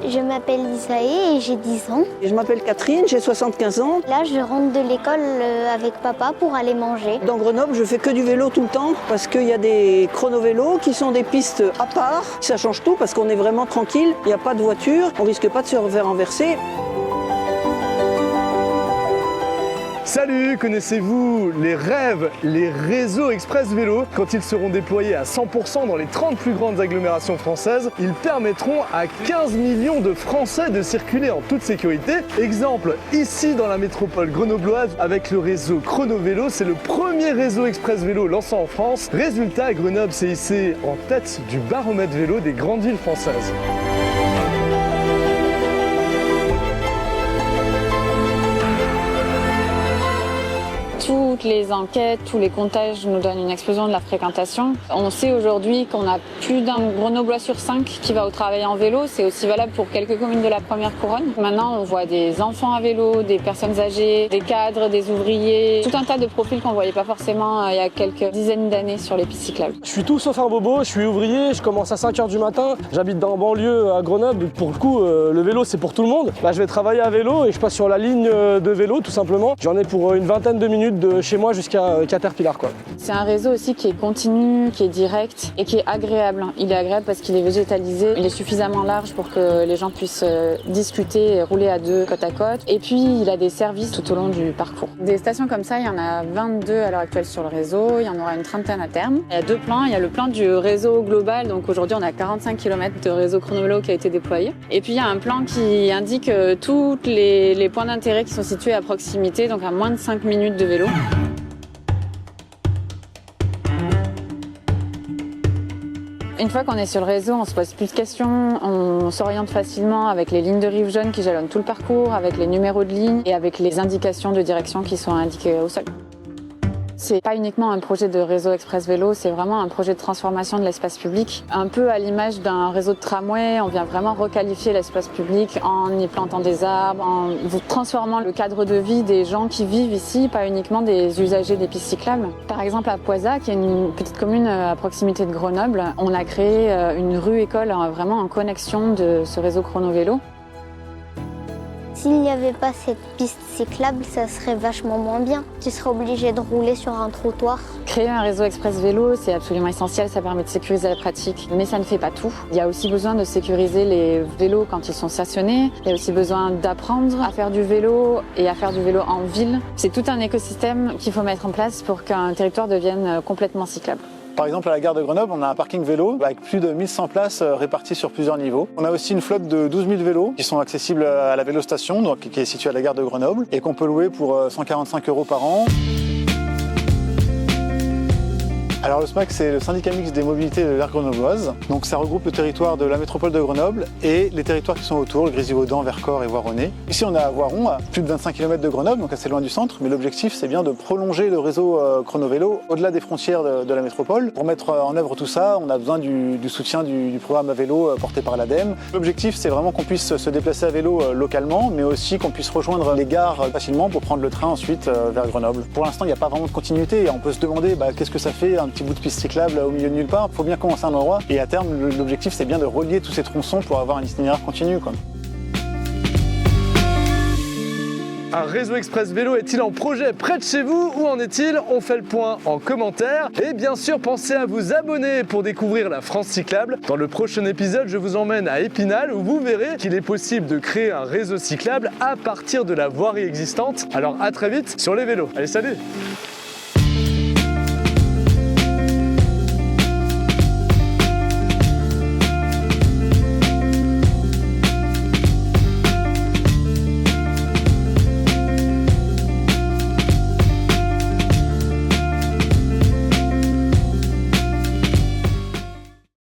Je m'appelle Isaïe et j'ai 10 ans. Et je m'appelle Catherine, j'ai 75 ans. Là, je rentre de l'école avec papa pour aller manger. Dans Grenoble, je fais que du vélo tout le temps parce qu'il y a des chrono-vélos qui sont des pistes à part. Ça change tout parce qu'on est vraiment tranquille, il n'y a pas de voiture, on risque pas de se faire renverser. Salut, connaissez-vous les rêves, les réseaux express vélo? Quand ils seront déployés à 100% dans les 30 plus grandes agglomérations françaises, ils permettront à 15 millions de Français de circuler en toute sécurité. Exemple, ici dans la métropole grenobloise, avec le réseau Chrono-Vélo, c'est le premier réseau express vélo lancé en France. Résultat, Grenoble s'est hissé en tête du baromètre vélo des grandes villes françaises. Toutes les enquêtes, tous les comptages nous donnent une explosion de la fréquentation. On sait aujourd'hui qu'on a plus d'un Grenoblois sur 5 qui va au travail en vélo. C'est aussi valable pour quelques communes de la première couronne. Maintenant, on voit des enfants à vélo, des personnes âgées, des cadres, des ouvriers, tout un tas de profils qu'on ne voyait pas forcément il y a quelques dizaines d'années sur les pistes cyclables. Je suis tout sauf un bobo, je suis ouvrier, je commence à 5 h du matin, j'habite dans la banlieue à Grenoble. Pour le coup, le vélo c'est pour tout le monde. Là, je vais travailler à vélo et je passe sur la ligne de vélo tout simplement. J'en ai pour une vingtaine de minutes de chez moi jusqu'à Caterpillar, quoi. C'est un réseau aussi qui est continu, qui est direct et qui est agréable. Il est agréable parce qu'il est végétalisé, il est suffisamment large pour que les gens puissent discuter et rouler à deux côte à côte. Et puis il a des services tout au long du parcours. Des stations comme ça, il y en a 22 à l'heure actuelle sur le réseau, il y en aura une trentaine à terme. Il y a deux plans, il y a le plan du réseau global, donc aujourd'hui on a 45 km de réseau Chrono-Vélo qui a été déployé. Et puis il y a un plan qui indique tous les points d'intérêt qui sont situés à proximité, donc à moins de 5 minutes de vélo. Une fois qu'on est sur le réseau, on se pose plus de questions, on s'oriente facilement avec les lignes de rive jaune qui jalonnent tout le parcours, avec les numéros de ligne et avec les indications de direction qui sont indiquées au sol. C'est pas uniquement un projet de réseau express vélo, c'est vraiment un projet de transformation de l'espace public. Un peu à l'image d'un réseau de tramway, on vient vraiment requalifier l'espace public en y plantant des arbres, en transformant le cadre de vie des gens qui vivent ici, pas uniquement des usagers des pistes cyclables. Par exemple à Poisa, qui est une petite commune à proximité de Grenoble, on a créé une rue-école vraiment en connexion de ce réseau chrono-vélo. S'il n'y avait pas cette piste cyclable, ça serait vachement moins bien. Tu serais obligé de rouler sur un trottoir. Créer un réseau express vélo, c'est absolument essentiel, ça permet de sécuriser la pratique, mais ça ne fait pas tout. Il y a aussi besoin de sécuriser les vélos quand ils sont stationnés. Il y a aussi besoin d'apprendre à faire du vélo et à faire du vélo en ville. C'est tout un écosystème qu'il faut mettre en place pour qu'un territoire devienne complètement cyclable. Par exemple, à la gare de Grenoble, on a un parking vélo avec plus de 1100 places réparties sur plusieurs niveaux. On a aussi une flotte de 12 000 vélos qui sont accessibles à la vélostation, donc, qui est située à la gare de Grenoble, et qu'on peut louer pour 145 € par an. Alors le SMAC, c'est le syndicat mixte des mobilités de l'aire grenobloise. Donc ça regroupe le territoire de la métropole de Grenoble et les territoires qui sont autour, le Grésivaudan, Vercors et Voironnais. Ici on est à Voiron, à plus de 25 km de Grenoble, donc assez loin du centre, mais l'objectif c'est bien de prolonger le réseau chrono-vélo au-delà des frontières de la métropole. Pour mettre en œuvre tout ça, on a besoin du soutien du programme à vélo porté par l'ADEME. L'objectif c'est vraiment qu'on puisse se déplacer à vélo localement, mais aussi qu'on puisse rejoindre les gares facilement pour prendre le train ensuite vers Grenoble. Pour l'instant il n'y a pas vraiment de continuité et on peut se demander qu'est-ce que ça fait un petit bout de piste cyclable au milieu de nulle part. Il faut bien commencer à un endroit et à terme l'objectif c'est bien de relier tous ces tronçons pour avoir un itinéraire continu, quoi. Un réseau express vélo est-il en projet près de chez vous? Où en est-il? On fait le point en commentaire. Et bien sûr, pensez à vous abonner pour découvrir la France cyclable. Dans le prochain épisode, je vous emmène à Épinal où vous verrez qu'il est possible de créer un réseau cyclable à partir de la voirie existante. Alors à très vite sur les vélos. Allez, salut!